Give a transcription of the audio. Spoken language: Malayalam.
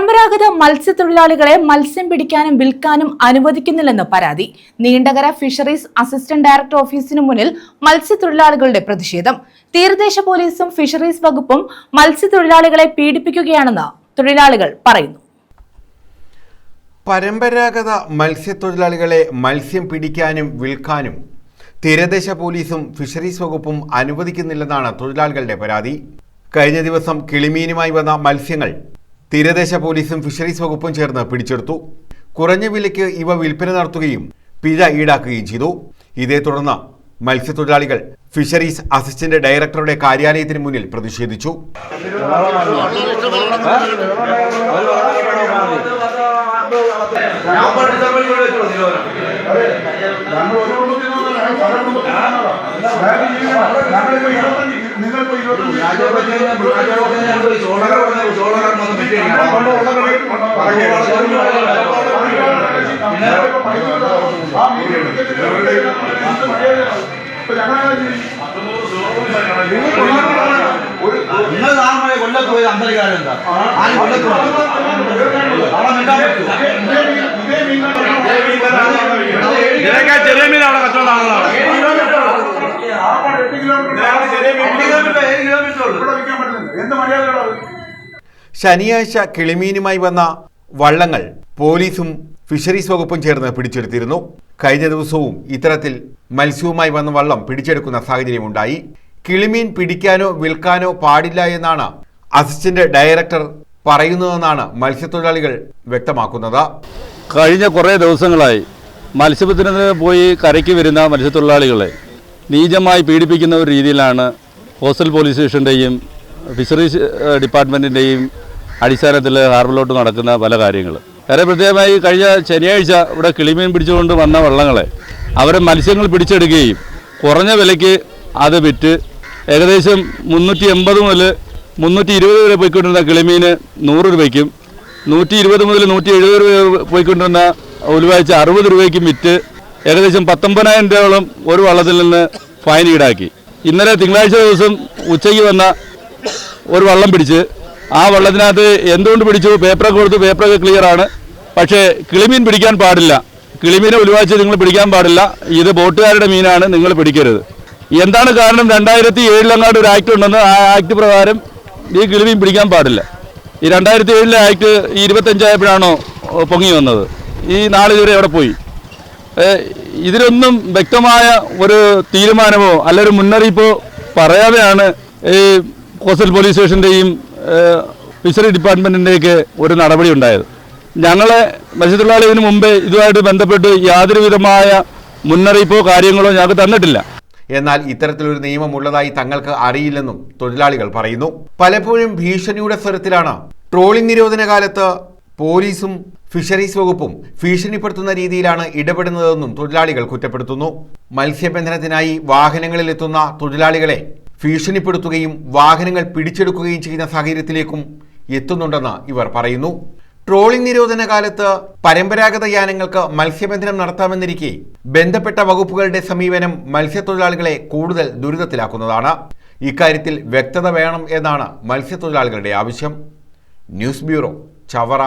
പരമ്പരാഗത മത്സ്യത്തൊഴിലാളികളെ മത്സ്യം പിടിക്കാനും വിൽക്കാനും അനുവദിക്കുന്നില്ലെന്ന് പരാതി. നീണ്ടകര ഫിഷറീസ് അസിസ്റ്റന്റ് ഡയറക്ടർ ഓഫീസിനു മുന്നിൽ മത്സ്യത്തൊഴിലാളികളുടെ പ്രതിഷേധം. തീരദേശ പോലീസും ഫിഷറീസ് വകുപ്പും മത്സ്യത്തൊഴിലാളികളെ പീഡിപ്പിക്കുകയാണെന്ന് തൊഴിലാളികൾ പറയുന്നു. പരമ്പരാഗത മത്സ്യത്തൊഴിലാളികളെ മത്സ്യം പിടിക്കാനും വിൽക്കാനും തീരദേശ പോലീസും ഫിഷറീസ് വകുപ്പും അനുവദിക്കുന്നില്ലെന്നാണ് തൊഴിലാളികളുടെ പരാതി. കഴിഞ്ഞ ദിവസം കിളിമീനുമായി വന്ന മത്സ്യങ്ങൾ തീരദേശ പോലീസും ഫിഷറീസ് വകുപ്പും ചേർന്ന് പിടിച്ചെടുത്തു. കുറഞ്ഞ വിലയ്ക്ക് ഇവ വിൽപ്പന നടത്തുകയും പിഴ ഈടാക്കുകയും ചെയ്തു. ഇതേ തുടർന്ന് മത്സ്യത്തൊഴിലാളികൾ ഫിഷറീസ് അസിസ്റ്റന്റ് ഡയറക്ടറുടെ കാര്യാലയത്തിന് മുന്നിൽ പ്രതിഷേധിച്ചു. ശനിയാഴ്ച കിളിമീനുമായി വന്ന വള്ളങ്ങൾ പോലീസും ഫിഷറീസ് വകുപ്പും ചേർന്ന് പിടിച്ചെടുത്തിരുന്നു. കഴിഞ്ഞ ദിവസവും ഇത്തരത്തിൽ മത്സ്യവുമായി വന്ന വള്ളം പിടിച്ചെടുക്കുന്ന സാഹചര്യമുണ്ടായി. കിളിമീൻ പിടിക്കാനോ വിൽക്കാനോ പാടില്ല എന്നാണ് അസിസ്റ്റന്റ് ഡയറക്ടർ പറയുന്നതെന്നാണ് മത്സ്യത്തൊഴിലാളികൾ വ്യക്തമാക്കുന്നത്. കഴിഞ്ഞ കുറേ ദിവസങ്ങളായി മത്സ്യബന്ധനത്തിന് പോയി കരയ്ക്ക് വരുന്ന മത്സ്യത്തൊഴിലാളികളെ നീചമായി പീഡിപ്പിക്കുന്ന ഒരു രീതിയിലാണ് കോസ്റ്റൽ പോലീസ് സ്റ്റേഷൻ്റെയും ഫിഷറീസ് ഡിപ്പാർട്ട്മെൻറ്റിൻ്റെയും അടിസ്ഥാനത്തിൽ ഹാർബറിലോട്ട് നടക്കുന്ന പല കാര്യങ്ങൾ. വേറെ പ്രത്യേകമായി കഴിഞ്ഞ ശനിയാഴ്ച ഇവിടെ കിളിമീൻ പിടിച്ചുകൊണ്ട് വന്ന വള്ളങ്ങളെ അവരെ മത്സ്യങ്ങൾ പിടിച്ചെടുക്കുകയും കുറഞ്ഞ വിലയ്ക്ക് അത് വിറ്റ് ഏകദേശം 380 മുതൽ 320 വരെ പോയിക്കൊണ്ടിരുന്ന കിളിമീന് 100 രൂപയ്ക്കും 120 മുതൽ 170 രൂപ പോയിക്കൊണ്ടിരുന്ന ഉലുവാഴ്ച 60 രൂപയ്ക്കും വിറ്റ് ഏകദേശം 19,000 രൂപയോളം ഒരു വള്ളത്തിൽ നിന്ന് ഫൈൻ ഈടാക്കി. ഇന്നലെ തിങ്കളാഴ്ച ദിവസം ഉച്ചയ്ക്ക് വന്ന ഒരു വള്ളം പിടിച്ച് ആ വള്ളത്തിനകത്ത് എന്തുകൊണ്ട് പിടിച്ചു, പേപ്പറൊക്കെ കൊടുത്തു, പേപ്പറൊക്കെ ക്ലിയറാണ്. പക്ഷേ കിളിമീൻ പിടിക്കാൻ പാടില്ല, കിളിമീനെ ഉലുവാഴ്ച നിങ്ങൾ പിടിക്കാൻ പാടില്ല, ഇത് ബോട്ടുകാരുടെ മീനാണ്, നിങ്ങൾ പിടിക്കരുത്. എന്താണ് കാരണം? 2007 ഒരു ആക്ട് ഉണ്ടെന്ന്, ആ ആക്ട് പ്രകാരം ഈ കിളിമീൻ പിടിക്കാൻ പാടില്ല. ഈ 2007 ആക്ട് 25 ആയപ്പോഴാണോ പൊങ്ങി വന്നത്? ഈ നാളിതുവരെ എവിടെ പോയി? ഇതിലൊന്നും വ്യക്തമായ ഒരു തീരുമാനമോ അല്ലൊരു മുന്നറിയിപ്പോ പറയാതെയാണ് ഈ കോസ്റ്റൽ പോലീസ് സ്റ്റേഷൻ്റെയും ഫിഷറി ഡിപ്പാർട്ട്മെൻറ്റിൻ്റെയൊക്കെ ഒരു നടപടി ഉണ്ടായത്. ഞങ്ങളെ മത്സ്യത്തൊഴിലാളികൾക്ക് മുമ്പേ ഇതുമായിട്ട് ബന്ധപ്പെട്ട് യാതൊരു വിധമായ മുന്നറിയിപ്പോ കാര്യങ്ങളോ ഞങ്ങൾക്ക് തന്നിട്ടില്ല. എന്നാൽ ഇത്തരത്തിലൊരു നിയമമുള്ളതായി തങ്ങൾക്ക് അറിയില്ലെന്നും തൊഴിലാളികൾ പറയുന്നു. പലപ്പോഴും ഭീഷണിയുടെ സ്വരത്തിലാണ് ട്രോളിംഗ് നിരോധന കാലത്ത് പോലീസും ഫിഷറീസ് വകുപ്പും ഭീഷണിപ്പെടുത്തുന്ന രീതിയിലാണ് ഇടപെടുന്നതെന്നും തൊഴിലാളികൾ കുറ്റപ്പെടുത്തുന്നു. മത്സ്യബന്ധനത്തിനായി വാഹനങ്ങളിലെത്തുന്ന തൊഴിലാളികളെ ഭീഷണിപ്പെടുത്തുകയും വാഹനങ്ങൾ പിടിച്ചെടുക്കുകയും ചെയ്യുന്ന സാഹചര്യത്തിലേക്കും എത്തുന്നുണ്ടെന്ന് ഇവർ പറയുന്നു. ട്രോളിംഗ് നിരോധന കാലത്ത് പരമ്പരാഗത യാനങ്ങൾക്ക് മത്സ്യബന്ധനം നടത്താമെന്നിരിക്കെ ബന്ധപ്പെട്ട വകുപ്പുകളുടെ സമീപനം മത്സ്യത്തൊഴിലാളികളെ കൂടുതൽ ദുരിതത്തിലാക്കുന്നതാണ്. ഇക്കാര്യത്തിൽ വ്യക്തത വേണം എന്നാണ് മത്സ്യത്തൊഴിലാളികളുടെ ആവശ്യം. News bureau, Chavara.